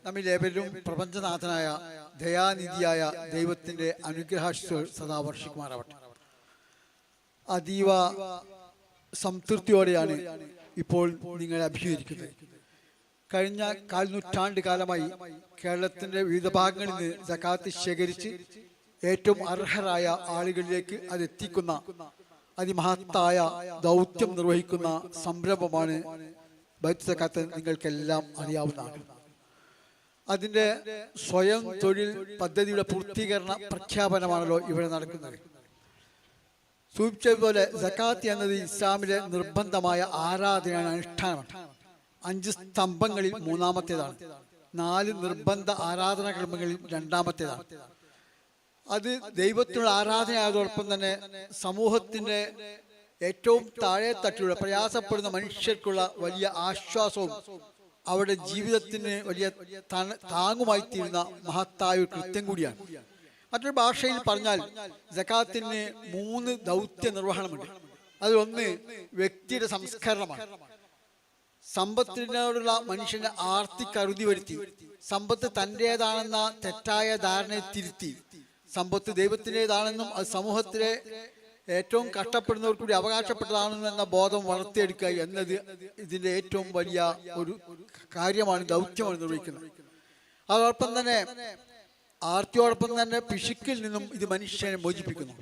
നമ്മിലേവരിലും പ്രപഞ്ചനാഥനായ ദയാനിധിയായ ദൈവത്തിൻ്റെ അനുഗ്രഹാശിസുകൾ സദാ വർഷിക്കുമാറാവട്ടെ. അതീവ സംതൃപ്തിയോടെയാണ് ഇപ്പോൾ നിങ്ങളെ അഭിമുഖീകരിക്കുന്നത്. കഴിഞ്ഞ 4 നൂറ്റാണ്ട് കാലമായി കേരളത്തിൻ്റെ വിവിധ ഭാഗങ്ങളിൽ നിന്ന് സകാത്ത് ശേഖരിച്ച് ഏറ്റവും അർഹരായ ആളുകളിലേക്ക് അത് എത്തിക്കുന്ന അതിമഹത്തായ ദൗത്യം നിർവഹിക്കുന്ന സംരംഭമാണ് ബൈത്തുൽ സകാത്ത്. നിങ്ങൾക്കെല്ലാം അറിയാവുന്നതാണ്. അതിൻ്റെ സ്വയം തൊഴിൽ പദ്ധതിയുടെ പൂർത്തീകരണ പ്രഖ്യാപനമാണല്ലോ ഇവിടെ നടക്കുന്നത്. സൂചിപ്പിച്ചതുപോലെ സകാത്ത് എന്നത് ഇസ്ലാമിലെ നിർബന്ധമായ ആരാധനയാണ്, അനുഷ്ഠാനമാണ്. 5 സ്തംഭങ്ങളിൽ മൂന്നാമത്തേതാണ്, 4 നിർബന്ധ ആരാധനാ ക്രമങ്ങളിൽ രണ്ടാമത്തേതാണ്. അത് ദൈവത്തിനുള്ള ആരാധനയായതോടൊപ്പം തന്നെ സമൂഹത്തിൻ്റെ ഏറ്റവും താഴെ തട്ടിലുള്ള പ്രയാസപ്പെടുന്ന മനുഷ്യർക്കുള്ള വലിയ ആശ്വാസവും അവരുടെ ജീവിതത്തിന് വലിയ താങ്ങുമായി തീരുന്ന മഹത്തായ ഒരു കൃത്യം കൂടിയാണ്. മറ്റൊരു ഭാഷയിൽ പറഞ്ഞാൽ സകാത്തിന് 3 ദൗത്യ നിർവഹണമുണ്ട്. അതിലൊന്ന് വ്യക്തിയുടെ സംസ്കരണമാണ്. സമ്പത്തിനോടുള്ള മനുഷ്യന്റെ ആർത്തിക്കറുതി വരുത്തി സമ്പത്ത് തൻ്റേതാണെന്ന തെറ്റായ ധാരണയെ തിരുത്തി സമ്പത്ത് ദൈവത്തിൻ്റെതാണെന്നും അത് സമൂഹത്തിലെ ഏറ്റവും കഷ്ടപ്പെടുന്നവർ കൂടി അവകാശപ്പെട്ടതാണെന്നും എന്ന ബോധം വളർത്തിയെടുക്കുക എന്നത് ഇതിൻ്റെ ഏറ്റവും വലിയ ഒരു കാര്യമാണ്, ദൗത്യമാണ് നിർവഹിക്കുന്നത്. അതോടൊപ്പം തന്നെ ആർത്തിയോടൊപ്പം തന്നെ പിശുക്കിൽ നിന്നും ഇത് മനുഷ്യനെ മോചിപ്പിക്കുന്നു.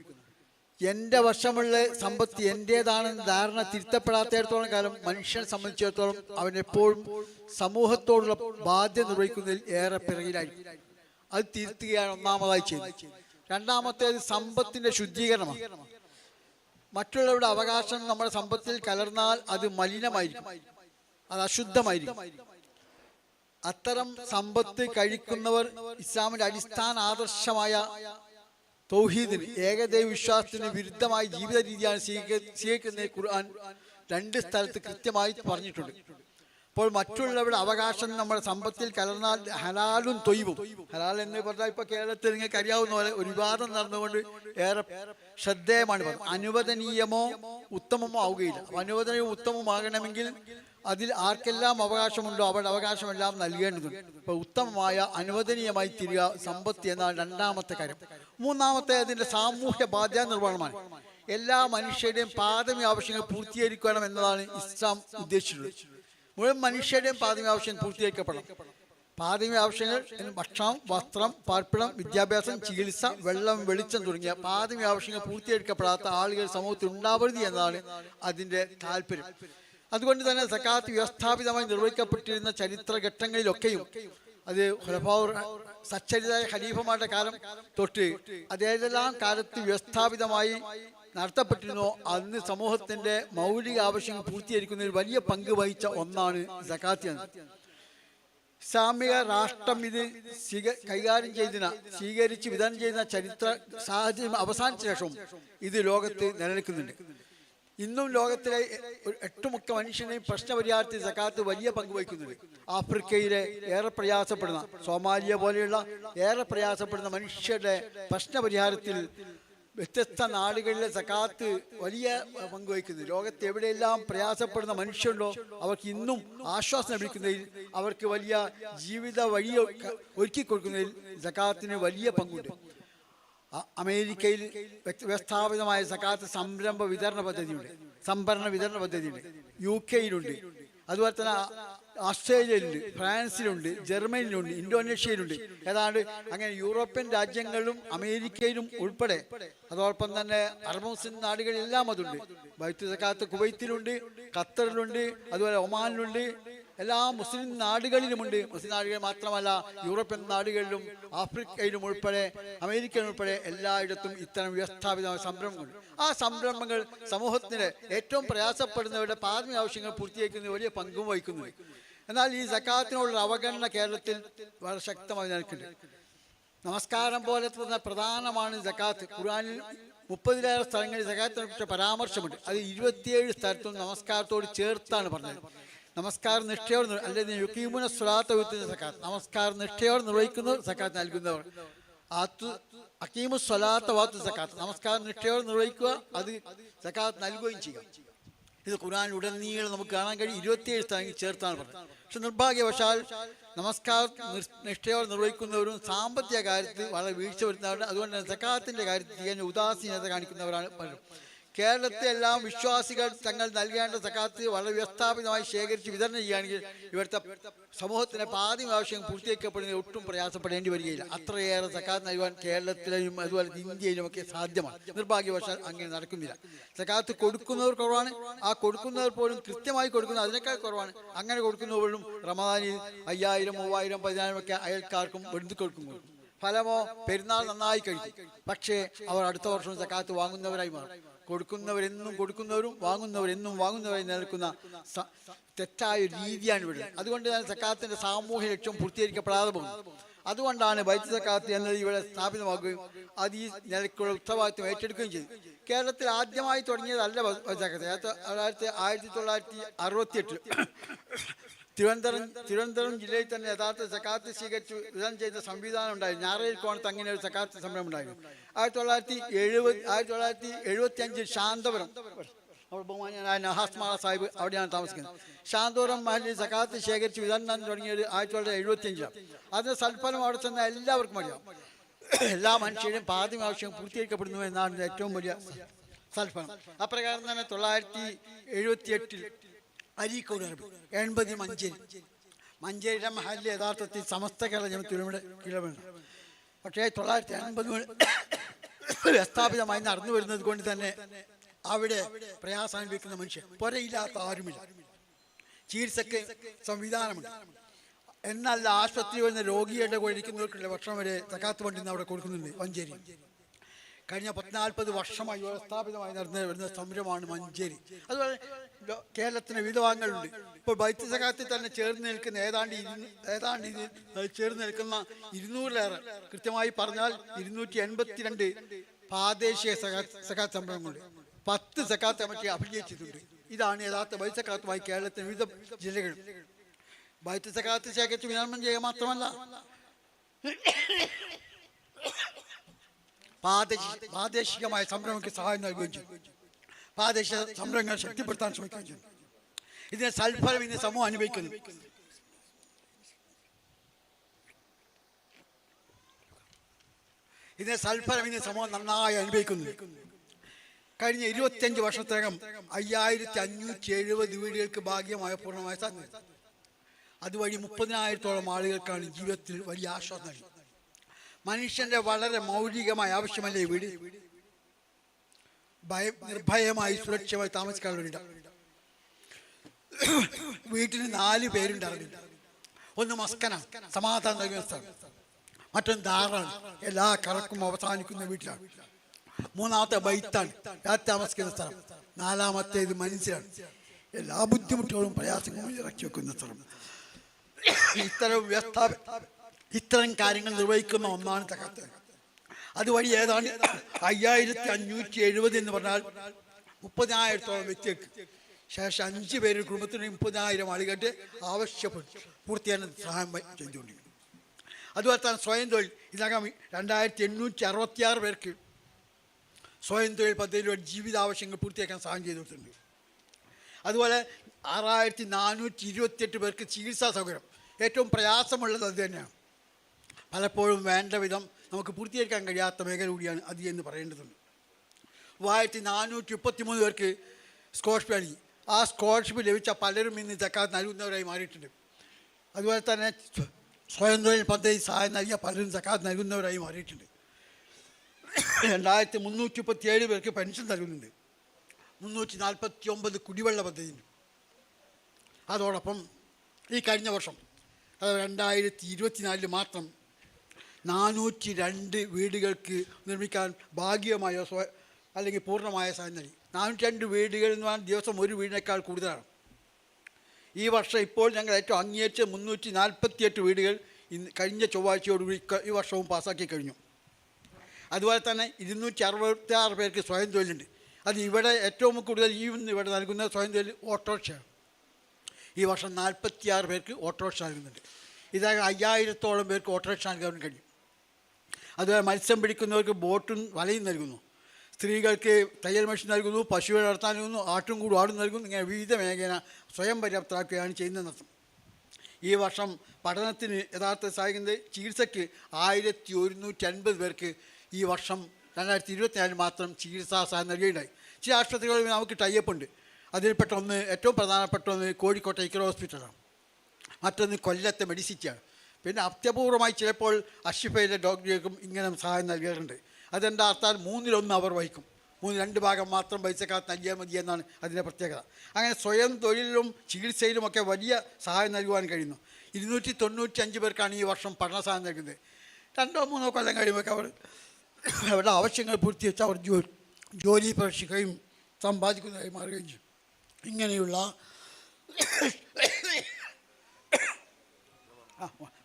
എൻ്റെ വശമുള്ള സമ്പത്ത് എൻ്റേതാണെന്ന് ധാരണ തിരുത്തപ്പെടാത്തിടത്തോളം കാലം മനുഷ്യനെ സംബന്ധിച്ചിടത്തോളം അവൻ എപ്പോഴും സമൂഹത്തോടുള്ള ബാധ്യത നിർവഹിക്കുന്നതിൽ ഏറെ പിറകിലായിരിക്കും. അത് തിരുത്തുകയാണ് ഒന്നാമതായി ചെയ്യുന്നത്. രണ്ടാമത്തേത് സമ്പത്തിൻ്റെ ശുദ്ധീകരണമാണ്. മറ്റുള്ളവരുടെ അവകാശം നമ്മുടെ സമ്പത്തിൽ കലർന്നാൽ അത് മലിനമായിരിക്കും, അത് അശുദ്ധമായിരിക്കും. അത്തരം സമ്പത്ത് കഴിക്കുന്നവർ ഇസ്ലാമിന്റെ അടിസ്ഥാന ആദർശമായ തൗഹീദിന്, ഏകദൈവ വിശ്വാസത്തിന് വിരുദ്ധമായ ജീവിത രീതിയാണ് സ്വീകരിക്കുന്ന ഖുർആൻ 2 സ്ഥലത്ത് കൃത്യമായി പറഞ്ഞിട്ടുണ്ട്. അപ്പോൾ മറ്റുള്ളവരുടെ അവകാശം നമ്മുടെ സമ്പത്തിൽ കലർന്നാൽ ഹലാലും തൊയ്വും, ഹലാൽ എന്ന് പറഞ്ഞാൽ ഇപ്പൊ കേരളത്തിൽ നിങ്ങൾക്ക് അറിയാവുന്ന പോലെ ഒരു വിവാദം നടന്നുകൊണ്ട് ഏറെ ശ്രദ്ധേയമാണ്. അനുവദനീയമോ ഉത്തമമോ ആവുകയില്ല. അനുവദനീയവും ഉത്തമമാകണമെങ്കിൽ അതിൽ ആർക്കെല്ലാം അവകാശമുണ്ടോ അവരുടെ അവകാശമെല്ലാം നൽകേണ്ടതുണ്ട്. ഇപ്പൊ ഉത്തമമായ അനുവദനീയമായി തീരുക സമ്പത്ത് എന്നാണ് രണ്ടാമത്തെ കാര്യം. മൂന്നാമത്തെ അതിന്റെ സാമൂഹ്യ ബാധ്യത നിർവഹണമാണ്. എല്ലാ മനുഷ്യരുടെയും പ്രാഥമിക ആവശ്യങ്ങൾ പൂർത്തീകരിക്കണം എന്നതാണ് ഇസ്ലാം ഉദ്ദേശിച്ചിട്ടുള്ളത്. മുഴുവൻ മനുഷ്യരുടെയും പ്രാഥമിക ആവശ്യം പൂർത്തീകരിക്കപ്പെടണം. പ്രാഥമിക ആവശ്യങ്ങൾ ഭക്ഷണം, വസ്ത്രം, പാർപ്പിടം, വിദ്യാഭ്യാസം, ചികിത്സ, വെള്ളം, വെളിച്ചം തുടങ്ങിയ പ്രാഥമിക ആവശ്യങ്ങൾ പൂർത്തീകരിക്കപ്പെടാത്ത ആളുകൾ സമൂഹത്തിൽ ഉണ്ടാവരുത് എന്നതാണ് അതിൻ്റെ താല്പര്യം. അതുകൊണ്ട് തന്നെ സകാത്ത് വ്യവസ്ഥാപിതമായി നിർവഹിക്കപ്പെട്ടിരുന്ന ചരിത്രഘട്ടങ്ങളിലൊക്കെയും അത് സച്ചരിതായ ഖലീഫമാരുടെ കാലം തൊട്ട് അതേതെല്ലാം കാലത്ത് വ്യവസ്ഥാപിതമായി നടത്തപ്പെട്ടിരുന്നോ അന്ന് സമൂഹത്തിന്റെ മൗലിക ആവശ്യങ്ങൾ പൂർത്തീകരിക്കുന്നതിൽ വലിയ പങ്ക് വഹിച്ച ഒന്നാണ് സകാത്ത് എന്നത്. ഇസ്ലാമിക രാഷ്ട്രം ഇത് കൈകാര്യം സ്വീകരിച്ച് വിതരണം ചെയ്യുന്ന ചരിത്ര സാഹചര്യം അവസാനിച്ച ശേഷവും ഇത് ലോകത്ത് നിലനിൽക്കുന്നുണ്ട്. ഇന്നും ലോകത്തിലെ 8 മുഖ്യ മനുഷ്യനെയും പ്രശ്നപരിഹാരത്തിൽ സകാത്ത് വലിയ പങ്ക് വഹിക്കുന്നുണ്ട്. ആഫ്രിക്കയിലെ ഏറെ പ്രയാസപ്പെടുന്ന, സോമാലിയ പോലെയുള്ള ഏറെ പ്രയാസപ്പെടുന്ന മനുഷ്യരുടെ പ്രശ്നപരിഹാരത്തിൽ വ്യത്യസ്ത നാടുകളിലെ സകാത്ത് വലിയ പങ്ക് വഹിക്കുന്നത്. ലോകത്ത് എവിടെയെല്ലാം പ്രയാസപ്പെടുന്ന മനുഷ്യരുണ്ടോ അവർക്ക് ഇന്നും ആശ്വാസം ലഭിക്കുന്നതിൽ, അവർക്ക് വലിയ ജീവിത വഴി ഒരുക്കി കൊടുക്കുന്നതിൽ സകാത്തിന് വലിയ പങ്കുണ്ട്. അമേരിക്കയിൽ വ്യവസ്ഥാപിതമായ സകാത്ത് സംഭരണ വിതരണ പദ്ധതിയുണ്ട്. UK യിലുണ്ട്. അതുപോലെ തന്നെ ഓസ്ട്രേലിയയിലുണ്ട്, ഫ്രാൻസിലുണ്ട്, ജർമ്മനിയിലുണ്ട്, ഇന്തോനേഷ്യയിലുണ്ട്. ഏതാണ്ട് അങ്ങനെ യൂറോപ്യൻ രാജ്യങ്ങളിലും അമേരിക്കയിലും ഉൾപ്പെടെ, അതോടൊപ്പം തന്നെ അറബ് മുസ്ലിം നാടുകളിലെല്ലാം അതുണ്ട്. ബൈത്തുൽ സകാത്ത് കുവൈത്തിലുണ്ട്, ഖത്തറിലുണ്ട്, അതുപോലെ ഒമാനിലുണ്ട്. എല്ലാ മുസ്ലിം നാടുകളിലുമുണ്ട്. മുസ്ലിം നാടുകൾ മാത്രമല്ല, യൂറോപ്യൻ നാടുകളിലും ആഫ്രിക്കയിലും ഉൾപ്പെടെ അമേരിക്കയിലും ഉൾപ്പെടെ എല്ലായിടത്തും ഇത്തരം വ്യവസ്ഥാപിതമായ സംരംഭങ്ങളുണ്ട്. ആ സംരംഭങ്ങൾ സമൂഹത്തിന് ഏറ്റവും പ്രയാസപ്പെടുന്നവരുടെ പ്രാഥമിക ആവശ്യങ്ങൾ പൂർത്തീകരിക്കുന്ന വലിയ പങ്കും വഹിക്കുന്നുണ്ട്. എന്നാൽ ഈ സകാത്തിനുള്ള അവഗണന കേരളത്തിൽ വളരെ ശക്തമായി നിൽക്കുന്നുണ്ട്. നമസ്കാരം പോലെ തന്നെ പ്രധാനമാണ് സകാത്ത്. ഖുർആനിൽ 30-ലേറെ സ്ഥലങ്ങളിൽ സകാത്തിനെ കുറിച്ച് പരാമർശമുണ്ട്. അത് 27 സ്ഥലത്തും നമസ്കാരത്തോട് ചേർത്താണ് പറഞ്ഞത്. നമസ്കാര നിഷ്ഠയോട് അല്ലെങ്കിൽ യുക്കീമുന സ്വലാത്ത് വിത്തുന്ന സക്കാത്ത്, നമസ്കാര നിഷ്ഠയോട് നിർവഹിക്കുന്നവർ സക്കാത്ത് നൽകുന്നവർ. അക്കീമു സ്വലാത്ത വാത്തു സക്കാത്ത്, നമസ്കാര നിഷ്ഠയോട് നിർവഹിക്കുക, അത് സക്കാത്ത് നൽകുകയും ചെയ്യുക. ഇത് ഖുർആനിലുടനീളം നമുക്ക് കാണാൻ കഴിയും. 27 സ്ഥാനങ്ങൾ ചേർത്താണ് പറഞ്ഞത്. പക്ഷെ നിർഭാഗ്യവശാൽ നമസ്കാര നിഷ്ഠയോടെ നിർവഹിക്കുന്നവരും സാമ്പത്തിക കാര്യത്തിൽ വളരെ വീഴ്ച വരുന്നവരാണ്. അതുകൊണ്ട് തന്നെ സക്കാത്തിൻ്റെ കാര്യത്തിൽ തികഞ്ഞ ഉദാസീനത കാണിക്കുന്നവരാണ് പലരും. കേരളത്തിലെ എല്ലാം വിശ്വാസികൾ തങ്ങൾ നൽകേണ്ട സക്കാത്ത് വളരെ വ്യവസ്ഥാപിതമായി ശേഖരിച്ച് വിതരണം ചെയ്യുകയാണെങ്കിൽ ഇവിടുത്തെ സമൂഹത്തിൻ്റെ പാതി ആവശ്യം പൂർത്തീകരിക്കപ്പെടുന്നതിന് ഒട്ടും പ്രയാസപ്പെടേണ്ടി വരികയില്ല. അത്രയേറെ സക്കാത്ത് നൽകുവാൻ കേരളത്തിലും അതുപോലെ ഇന്ത്യയിലുമൊക്കെ സാധ്യമാണ്. നിർഭാഗ്യവശാൽ അങ്ങനെ നടക്കുന്നില്ല. സക്കാത്ത് കൊടുക്കുന്നവർ കുറവാണ്. ആ കൊടുക്കുന്നവർ പോലും കൃത്യമായി കൊടുക്കുന്നത് അതിനേക്കാൾ കുറവാണ്. അങ്ങനെ കൊടുക്കുന്നവരും റമദാനിൽ 5000, 3000, 10000 ഒക്കെ അയൽക്കാർക്കും ബന്ധുക്കൾക്കും കൊടുക്കും. ഫലമോ പെരുന്നാൾ നന്നായി കഴിക്കും. പക്ഷേ അവർ അടുത്ത വർഷം സക്കാത്ത് വാങ്ങുന്നവരായി മാറും. കൊടുക്കുന്നവരെന്നും കൊടുക്കുന്നവരും വാങ്ങുന്നവരെന്നും വാങ്ങുന്നവരായി നിൽക്കുന്ന തെറ്റായ രീതിയാണ് ഇവിടെ. അതുകൊണ്ട് തന്നെ സക്കാത്തിൻ്റെ സാമൂഹ്യ ലക്ഷ്യം പൂർത്തീകരിക്കപ്പെടാതെ പോകുന്നു. അതുകൊണ്ടാണ് ബൈത്ത് സക്കാത്ത് എന്നത് ഇവിടെ സ്ഥാപിതമാക്കുകയും അത് ഈ നിലയ്ക്കുള്ള ഉത്തരവാദിത്വം ഏറ്റെടുക്കുകയും ചെയ്തു. കേരളത്തിൽ ആദ്യമായി തുടങ്ങിയതല്ല ബൈത്ത് സക്കാത്ത്. 1968 തിരുവനന്തപുരം ജില്ലയിൽ തന്നെ യഥാർത്ഥ സക്കാത്ത് സ്വീകരിച്ച് വിതരണം ചെയ്ത സംവിധാനം ഉണ്ടായിരുന്നു. ഞായറയിൽ കോണത്ത് അങ്ങനെ ഒരു സക്കാത്ത് സംരംഭം ഉണ്ടായിരുന്നു. 1975 ശാന്തപുരം, ബഹുമാന്യനായ നഹാസ്മാള സാഹിബ് അവിടെയാണ് താമസിക്കുന്നത്. ശാന്തപുരം മഹലിൽ സക്കാത്ത് ശേഖരിച്ച് വിതരണം തുടങ്ങിയത് 1975. അതിന് സൽഫലം അവിടെ ചെന്ന എല്ലാവർക്കും അറിയാം. എല്ലാ മനുഷ്യരും പാതി ആവശ്യം പൂർത്തീകരിക്കപ്പെടുന്നു എന്നാണ് ഏറ്റവും വലിയ സൽഫലം. അപ്രകാരം തന്നെ 1978 അരീക്കോട് 80 മഞ്ചേരിയുടെ മഹലിൽ യഥാർത്ഥത്തിൽ സമസ്ത കേരള ജനത്തിലൂടെ കിളവുണ്ട്. പക്ഷേ 1980 വ്യസ്ഥാപിതമായി നടന്നു വരുന്നത് കൊണ്ട് തന്നെ അവിടെ പ്രയാസം അനുഭവിക്കുന്ന മനുഷ്യർ പുരയില്ലാത്ത ആരുമില്ല. ചികിത്സയ്ക്ക് സംവിധാനമുണ്ട്. എന്നാൽ ആശുപത്രി വരുന്ന രോഗികളുടെ കഴിക്കുന്നവർക്കുള്ള ഭക്ഷണം വരെ സക്കാത്ത് ഫണ്ടിൽ നിന്ന് അവിടെ കൊടുക്കുന്നുണ്ട് മഞ്ചേരി. കഴിഞ്ഞ 40 വർഷമായി വ്യവസ്ഥാപിതമായി നടന്നു വരുന്ന സംരംഭമാണ് മഞ്ചേരി. അതുപോലെ കേരളത്തിന് വിവിധ ഭാഗങ്ങളുണ്ട്. ഇപ്പോൾ ബൈത്ത് സക്കാത്തിൽ തന്നെ ചേർന്ന് നിൽക്കുന്ന ഏതാണ്ട് ചേർന്ന് നിൽക്കുന്ന 200-ലേറെ, കൃത്യമായി പറഞ്ഞാൽ 282 പ്രാദേശിക സക്കാത്ത് സംരംഭങ്ങളുണ്ട്. 10 സക്കാത്ത് കമ്മിറ്റി അഭിനയിച്ചിട്ടുണ്ട്. ഇതാണ് യഥാർത്ഥ ബൈത്ത് സക്കാത്തുമായി കേരളത്തിലെ വിവിധ ജില്ലകൾ. ബൈത്ത് സക്കാത്ത് ശേഖരിച്ച് വിതരണം ചെയ്യുക മാത്രമല്ല, പ്രാദേശികമായ സംരംഭങ്ങൾക്ക് സഹായം നൽകുകയും ചെയ്യും. പ്രാദേശിക സംരംഭങ്ങൾ ശക്തിപ്പെടുത്താൻ ശ്രമിക്കുകയും ചെയ്യും. ഇതിനെ സൽഫലം ഇന്ന് സമൂഹം അനുഭവിക്കുന്നു. നന്നായി അനുഭവിക്കുന്നു. കഴിഞ്ഞ 25 വർഷത്തിനകം 5570 വീടുകൾക്ക് ഭാഗ്യമായ പൂർണ്ണമായ സാധ്യത. അതുവഴി 30,000-ഓളം ആളുകൾക്കാണ് ജീവിതത്തിൽ വലിയ ആശ്വാസം നൽകി. മനുഷ്യന്റെ വളരെ മൗലികമായ ആവശ്യമല്ലേ വീട്? നിർഭയമായി സുരക്ഷിതമായി താമസിക്കാനുള്ള വീട്. വീട്ടിന് 4 പേരുണ്ടാവില്ല. ഒന്ന് മസ്കന, സമാധാനം നൽകുന്ന സ്ഥലം. മറ്റൊന്ന് ധാറാണ്, എല്ലാ കറക്കും അവസാനിക്കുന്ന വീട്ടിലാണ്. മൂന്നാമത്തെ ബൈത്താണ്, രാത്രി താമസിക്കുന്ന സ്ഥലം. 4-മത്തേത് മനസ്സിലാണ്, എല്ലാ ബുദ്ധിമുട്ടുകളും പ്രയാസങ്ങളും ഇറക്കി വെക്കുന്ന സ്ഥലം. ഇത്തരം കാര്യങ്ങൾ നിർവഹിക്കുന്ന ഒന്നാണ് സക്കാത്ത്. അതുവഴി ഏതാണ്ട് 5570 എന്ന് പറഞ്ഞാൽ 30,000-ഓളം വ്യക്തികൾക്ക് ശേഷം 5 പേര് കുടുംബത്തിന് 30,000 ആളുകളുടെ ആവശ്യപ്പെട്ടു പൂർത്തിയാൻ സഹായം ചെയ്തുകൊണ്ടിരിക്കുന്നു. അതുപോലെ തന്നെ സ്വയം തൊഴിൽ ഇതിനകം 2866 പേർക്ക് സ്വയം തൊഴിൽ പദ്ധതിയിലൂടെ ജീവിതാവശ്യങ്ങൾ പൂർത്തിയാക്കാൻ സഹായം ചെയ്തു കൊടുത്തിട്ടുണ്ട്. അതുപോലെ 6428 പേർക്ക് ചികിത്സാ സൗകര്യം. ഏറ്റവും പ്രയാസമുള്ളത് അത് തന്നെയാണ്. പലപ്പോഴും വേണ്ട വിധം നമുക്ക് പൂർത്തീകരിക്കാൻ കഴിയാത്ത മേഖല കൂടിയാണ് അത് എന്ന് പറയേണ്ടതുണ്ട്. 3433 പേർക്ക് സ്കോളർഷിപ്പ് നൽകി. ആ സ്കോളർഷിപ്പ് ലഭിച്ച പലരും ഇന്ന് സക്കാത്ത് നൽകുന്നവരായി മാറിയിട്ടുണ്ട്. അതുപോലെ തന്നെ സ്വയം തൊഴിൽ പദ്ധതി സഹായം നൽകിയ പലരും സക്കാത്ത് നൽകുന്നവരായി മാറിയിട്ടുണ്ട്. 2337 പേർക്ക് പെൻഷൻ നൽകുന്നുണ്ട്. 349 കുടിവെള്ള പദ്ധതിയുണ്ട്. അതോടൊപ്പം ഈ കഴിഞ്ഞ വർഷം, അതായത് 2024 മാത്രം 402 വീടുകൾക്ക് നിർമ്മിക്കാൻ ഭാഗികമായോ അല്ലെങ്കിൽ പൂർണ്ണമായ സഹായം നൽകി. 402 വീടുകൾ എന്ന് പറഞ്ഞാൽ ദിവസം ഒരു വീടിനേക്കാൾ കൂടുതലാണ്. ഈ വർഷം ഇപ്പോൾ ഞങ്ങൾ ഏറ്റവും അങ്ങേയറ്റ 348 വീടുകൾ കഴിഞ്ഞ ചൊവ്വാഴ്ചയോടുകൂടി ഈ വർഷവും പാസ്സാക്കി കഴിഞ്ഞു. അതുപോലെ തന്നെ 266 പേർക്ക് സ്വയം തൊഴിലുണ്ട്. അത് ഇവിടെ ഏറ്റവും കൂടുതൽ ഇവിടെ നൽകുന്ന സ്വയം തൊഴിൽ ഓട്ടോറിക്ഷയാണ്. ഈ വർഷം 46 പേർക്ക് ഓട്ടോറിക്ഷ നൽകുന്നുണ്ട്. ഇതാകെ 5000-ഓളം പേർക്ക് ഓട്ടോറിക്ഷ നൽകാൻ കഴിയും. അതുപോലെ മത്സ്യം പിടിക്കുന്നവർക്ക് ബോട്ടും വലയും നൽകുന്നു. സ്ത്രീകൾക്ക് തയ്യൽ മെഷീൻ നൽകുന്നു, പശുവിനെ വളർത്താൻ നൽകുന്നു, ആട്ടും കൂടും ആടും നൽകുന്നു. ഇങ്ങനെ വിവിധ മേഖല സ്വയം പര്യാപ്തരാക്കുകയാണ് ചെയ്യുന്നത്. ഈ വർഷം പഠനത്തിന് യഥാർത്ഥ സഹായിക്കുന്നത് ചികിത്സയ്ക്ക് 1150 പേർക്ക് ഈ വർഷം 2024 മാത്രം ചികിത്സാ സഹായം നൽകിയിട്ടുണ്ടായി. ചില ആശുപത്രികളിൽ നമുക്ക് ടൈപ്പ് ഉണ്ട്. അതിൽപ്പെട്ട ഒന്ന്, ഏറ്റവും പ്രധാനപ്പെട്ട ഒന്ന് കോഴിക്കോട്ടെ ഇക്കറ ഹോസ്പിറ്റലാണ്, മറ്റൊന്ന് കൊല്ലത്തെ മെഡിസിറ്റിയാണ്. പിന്നെ അത്യപൂർവമായി ചിലപ്പോൾ അഷിഫയിലെ ഡോക്ടർക്കും ഇങ്ങനെ സഹായം നൽകാറുണ്ട്. അതെന്താ അർത്ഥം, 1/3 അവർ വഹിക്കും. 2 ഭാഗം മാത്രം പൈസക്കാർ നൽകിയാൽ മതി എന്നാണ് അതിൻ്റെ പ്രത്യേകത. അങ്ങനെ സ്വയം തൊഴിലിലും ചികിത്സയിലുമൊക്കെ വലിയ സഹായം നൽകുവാൻ കഴിയുന്നു. 295 പേർക്കാണ് ഈ വർഷം പഠന സഹായം നൽകുന്നത്. 2-3 കൊല്ലം കഴിയുമ്പോൾ അവരുടെ ആവശ്യങ്ങൾ പൂർത്തീകരിച്ച് അവർ ജോലി പ്രവേശിക്കുകയും സമ്പാദിക്കുന്നതായി മാറുകയും ചെയ്യും. ഇങ്ങനെയുള്ള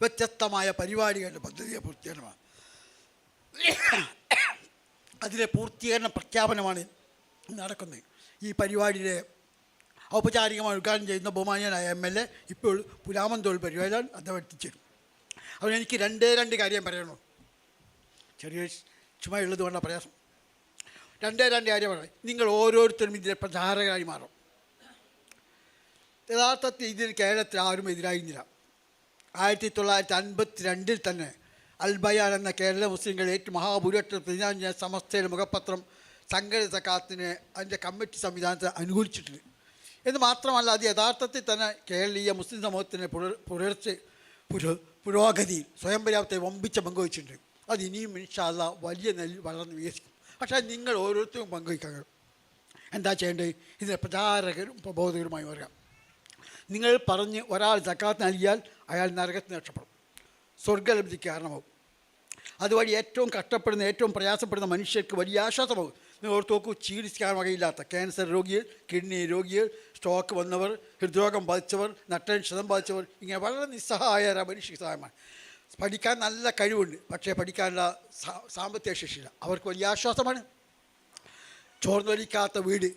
വ്യത്യസ്തമായ പരിപാടികളുടെ പദ്ധതിയെ പൂർത്തീകരണമാണ്. അതിലെ പൂർത്തീകരണ പ്രഖ്യാപനമാണ് നടക്കുന്നത്. ഈ പരിപാടിയുടെ ഔപചാരികമായി ഉദ്ഘാടനം ചെയ്യുന്ന ബഹുമാന്യനായ MLA ഇപ്പോൾ പുലാമന്തോൾ പരിപാടിയാണ് അദ്ദേഹം എത്തിച്ചേരും. അപ്പോൾ എനിക്ക് 2 കാര്യം പറയണോ, ചെറിയ ചുമയുള്ളത് കൊണ്ടാണ് പ്രയാസം. 2 കാര്യം പറയാം. നിങ്ങൾ ഓരോരുത്തരും ഇതിലെ പ്രചാരകരായി മാറും. യഥാർത്ഥത്തിൽ ഇതിന് കേരളത്തിൽ ആരും എതിരായിരുന്നില്ല. 1952 തന്നെ അൽബയാൻ എന്ന കേരള മുസ്ലിംകളെ ഏറ്റവും മഹാഭൂരിപക്ഷം പ്രതിനിധാന സമസ്തയുടെ മുഖപത്രം സംഘടിത സക്കാത്തിന് അതിൻ്റെ കമ്മിറ്റി സംവിധാനത്തെ അനുകൂലിച്ചിട്ടുണ്ട്. എന്ന് മാത്രമല്ല, അത് യഥാർത്ഥത്തിൽ തന്നെ കേരളീയ മുസ്ലിം സമൂഹത്തിൻ്റെ പുരോഗതിയിൽ സ്വയം പര്യാപ്തത്തെ വമ്പിച്ച പങ്കുവച്ചിട്ടുണ്ട്. അത് ഇനിയും ഇൻഷാ അല്ലാഹ് വലിയ വളർന്ന് വികസിക്കും. പക്ഷേ നിങ്ങൾ ഓരോരുത്തരും പങ്കുവയ്ക്കാൻ എന്താ ചെയ്യേണ്ടത്? ഇതിൻ്റെ പ്രചാരകരും പ്രബോധകരുമായി വരിക. നിങ്ങൾ പറഞ്ഞ് ഒരാൾ സക്കാത്ത് നൽകിയാൽ അയാൾ നരകത്തിന് രക്ഷപ്പെടും, സ്വർഗ്ഗലബ്ധിക്ക് കാരണമാകും. അതുവഴി ഏറ്റവും കഷ്ടപ്പെടുന്ന, ഏറ്റവും പ്രയാസപ്പെടുന്ന മനുഷ്യർക്ക് വലിയ ആശ്വാസമാകും. നിങ്ങൾ ഓർത്ത് നോക്കൂ, ചികിത്സിക്കാൻ വകയില്ലാത്ത ക്യാൻസർ രോഗികൾ, കിഡ്നി രോഗികൾ, സ്ട്രോക്ക് വന്നവർ, ഹൃദ്രോഗം ബാധിച്ചവർ, നട്ടൻ ക്ഷതം ബാധിച്ചവർ, ഇങ്ങനെ വളരെ നിസ്സഹായരായ മനുഷ്യർക്ക് സഹായമാണ്. പഠിക്കാൻ നല്ല കഴിവുണ്ട്, പക്ഷേ പഠിക്കാനുള്ള സാമ്പത്തിക ശേഷിയില്ല. അവർക്ക് വലിയ ആശ്വാസമാണ്. ചോർന്നൊലിക്കാത്ത വീട്,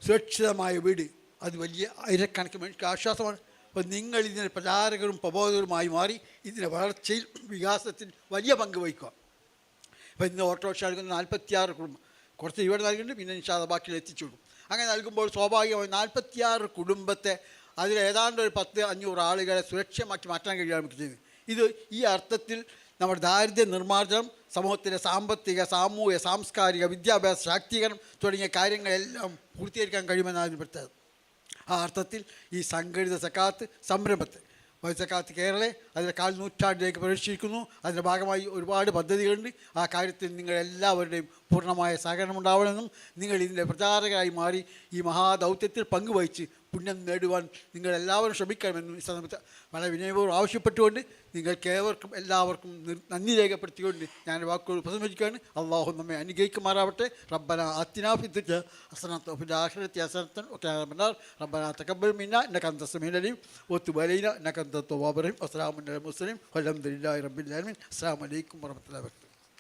സുരക്ഷിതമായ വീട്, അത് വലിയ ആയിരക്കണക്കിന് മനുഷ്യർക്ക് ആശ്വാസമാണ്. അപ്പോൾ നിങ്ങൾ ഇതിന് പ്രചാരകരും പ്രബോധകരുമായി മാറി ഇതിൻ്റെ വളർച്ചയിൽ വികാസത്തിൽ വലിയ പങ്ക് വഹിക്കുക. ഇപ്പോൾ ഇന്ന് ഓട്ടോറിക്ഷ നൽകുന്ന 46 കുടുംബം, കുറച്ച് ഇവിടെ നൽകുന്നുണ്ട്, പിന്നെ ഇൻഷാല്ലാഹ് ബാക്കിയിൽ എത്തിച്ചു കൊടുക്കും. അങ്ങനെ നൽകുമ്പോൾ സ്വാഭാവികമായി 46 കുടുംബത്തെ അതിൽ ഏതാണ്ട് ഒരു 10-500 ആളുകളെ സുരക്ഷിതമാക്കി മാറ്റാൻ കഴിയുകയാണ് നമുക്ക് ചെയ്യുന്നത്. ഇത് ഈ അർത്ഥത്തിൽ നമ്മുടെ ദാരിദ്ര്യ നിർമ്മാർജ്ജനം, സമൂഹത്തിലെ സാമ്പത്തിക, സാമൂഹിക, സാംസ്കാരിക, വിദ്യാഭ്യാസ ശാക്തീകരണം തുടങ്ങിയ കാര്യങ്ങളെല്ലാം പൂർത്തീകരിക്കാൻ കഴിയുമെന്നാണ് അതിന് പ്രത്യേകത. ആ അർത്ഥത്തിൽ ഈ സംഘടിത സക്കാത്ത് സംരംഭത്തെ സക്കാത്ത് കേരള അതിൻ്റെ 1/4 നൂറ്റാണ്ടിലേക്ക് പ്രവേശിച്ചിരിക്കുന്നു. അതിൻ്റെ ഭാഗമായി ഒരുപാട് പദ്ധതികളുണ്ട്. ആ കാര്യത്തിൽ നിങ്ങളെല്ലാവരുടെയും പൂർണ്ണമായ സഹകരണം ഉണ്ടാവണമെന്നും നിങ്ങൾ ഇതിൻ്റെ പ്രചാരകരായി മാറി ഈ മഹാദൗത്യത്തിൽ പങ്കുവഹിച്ച് പുണ്യം നേടുവാൻ നിങ്ങളെല്ലാവരും ശ്രമിക്കണമെന്നും ഈ സമയത്ത് വളരെ വിനയപൂർവ്വം ആവശ്യപ്പെട്ടുകൊണ്ട് നിങ്ങൾക്കേവർക്കും എല്ലാവർക്കും നന്ദി രേഖപ്പെടുത്തിക്കൊണ്ട് ഞാൻ വാക്കുകൾ ഉപസംഹരിക്കുകയാണ്. അള്ളാഹു നമ്മെ അനുഗ്രഹിക്കുമാറാവട്ടെ. റബ്ബന ആതിനാ ഫിദ്ദുനിയ ഹസനത്തൻ വഫിൽ ആഖിറതി ഹസനത്തൻ വഖിനാ അദാബന്നാർ. റബ്ബന തഖബ്ബൽ മിന്നാ ഇന്നക അൻതസ് സമീഉൽ അലീം വതുബ് അലൈനാ ഇന്നക അൻതത് തവ്വാബുർ റഹീം. അസ്സലാമു അലൈക്കും മുസ്ലിം വൽഹംദുലില്ലാഹി റബ്ബിൽ ആലമീൻ. അസ്സലാമു അലൈക്കും വറഹ്മത്തുള്ളാഹി വബറകാതുഹു.